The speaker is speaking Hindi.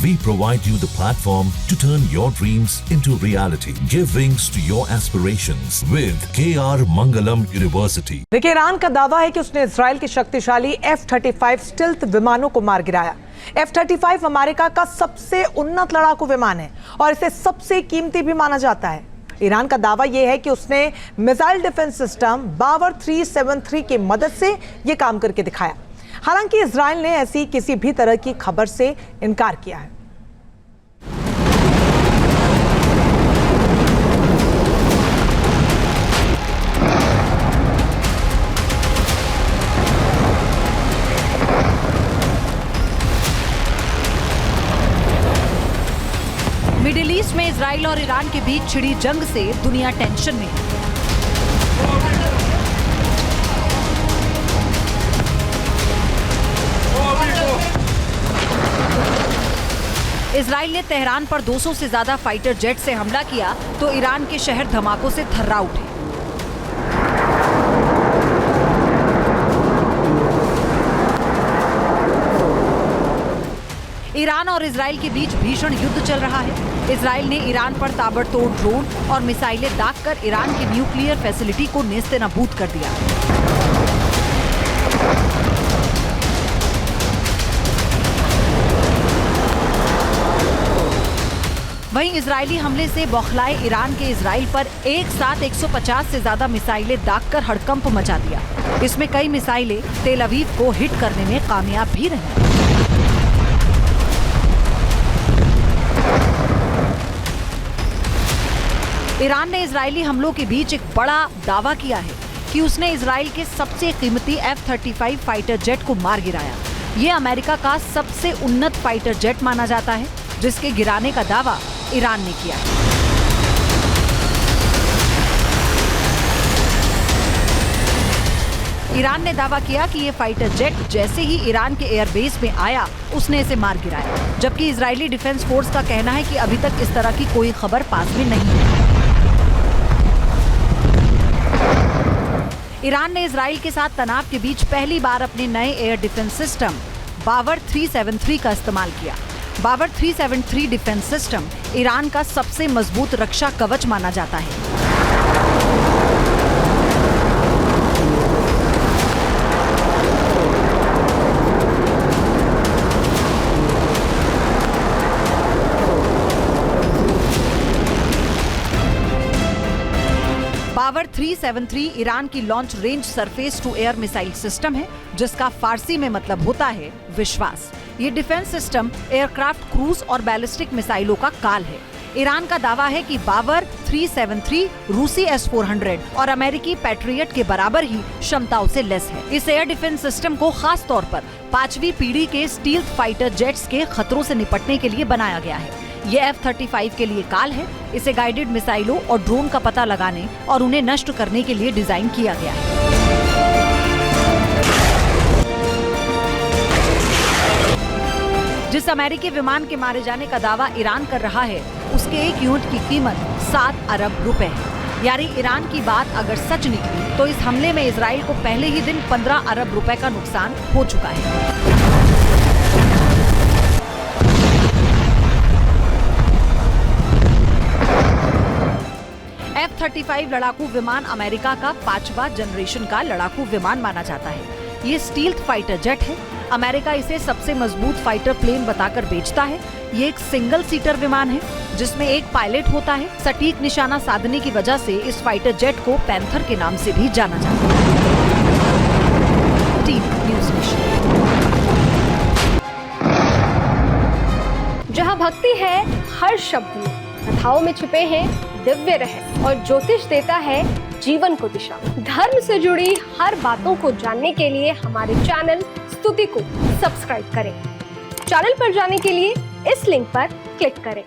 We provide you the platform to turn your dreams into reality. Give wings to your aspirations with KR Mangalam University. देखिए, ईरान का दावा है कि उसने इजराइल की शक्तिशाली F-35 स्टिल्थ विमानों को मार गिराया। F-35 अमेरिका का सबसे उन्नत लड़ाकू विमान है और इसे सबसे कीमती भी माना जाता है। ईरान का दावा यह है कि उसने मिसाइल डिफेंस सिस्टम बावर 373 की मदद से यह काम करके दिखाया। हालांकि इजराइल ने ऐसी किसी भी तरह की खबर से इनकार किया है। मिडिल ईस्ट में इजराइल और ईरान के बीच छिड़ी जंग से दुनिया टेंशन में है। इजराइल ने तेहरान पर 200 से ज्यादा फाइटर जेट से हमला किया तो ईरान के शहर धमाकों से थर्रा उठे। ईरान और इजराइल के बीच भीषण युद्ध चल रहा है। इजराइल ने ईरान पर ताबड़तोड़ ड्रोन और मिसाइलें दागकर ईरान की न्यूक्लियर फैसिलिटी को नेस्तनाबूद कर दिया। वहीं इजरायली हमले से बौखलाए ईरान के इजराइल पर एक साथ 150 से ज्यादा मिसाइलें दागकर हड़कंप मचा दिया। इसमें कई मिसाइलें तेल अवीव को हिट करने में कामयाब भी रही। ईरान ने इजरायली हमलों के बीच एक बड़ा दावा किया है कि उसने इजराइल के सबसे कीमती F-35 फाइटर जेट को मार गिराया। ये अमेरिका का सबसे उन्नत फाइटर जेट माना जाता है, जिसके गिराने का दावा ईरान ने किया है। ईरान ने दावा किया कि ये फाइटर जेट जैसे ही ईरान के एयरबेस में आया, उसने इसे मार गिराया, जबकि इजरायली डिफेंस फोर्स का कहना है कि अभी तक इस तरह की कोई खबर पास में नहीं है। ईरान ने इजराइल के साथ तनाव के बीच पहली बार अपने नए एयर डिफेंस सिस्टम बावर 373 का इस्तेमाल किया। बावर 373 डिफेंस सिस्टम ईरान का सबसे मजबूत रक्षा कवच माना जाता है। बावर 373 ईरान की launch range surface to air missile system है, जिसका फारसी में मतलब होता है विश्वास। ये डिफेंस सिस्टम एयरक्राफ्ट, क्रूज और बैलिस्टिक मिसाइलों का काल है। ईरान का दावा है कि बावर 373 रूसी S-400 और अमेरिकी पैट्रियट के बराबर ही क्षमताओं से लैस है। इस एयर डिफेंस सिस्टम को खास तौर पर 5वीं पीढ़ी के स्टील्थ फाइटर जेट्स के खतरों से निपटने के लिए बनाया गया है। ये F-35 के लिए काल है। इसे गाइडेड मिसाइलों और ड्रोन का पता लगाने और उन्हें नष्ट करने के लिए डिजाइन किया गया है। जिस अमेरिकी विमान के मारे जाने का दावा ईरान कर रहा है, उसके एक यूनिट की कीमत 7 अरब रुपए है। यानी ईरान की बात अगर सच निकली तो इस हमले में इजराइल को पहले ही दिन 15 अरब रुपए का नुकसान हो चुका है। F-35 लड़ाकू विमान अमेरिका का 5वां जनरेशन का लड़ाकू विमान माना जाता है। ये स्टील्थ फाइटर जेट है। अमेरिका इसे सबसे मजबूत फाइटर प्लेन बताकर बेचता है। ये एक सिंगल सीटर विमान है, जिसमें एक पायलट होता है। सटीक निशाना साधने की वजह से इस फाइटर जेट को पैंथर के नाम से भी जाना जाता है। Team news nation. जहाँ भक्ति है हर शब्द में, कथाओं में छुपे हैं दिव्य रहस्य और ज्योतिष देता है जीवन को दिशा। धर्म से जुड़ी हर बातों को जानने के लिए हमारे चैनल स्तुति को सब्सक्राइब करें। चैनल पर जाने के लिए इस लिंक पर क्लिक करें।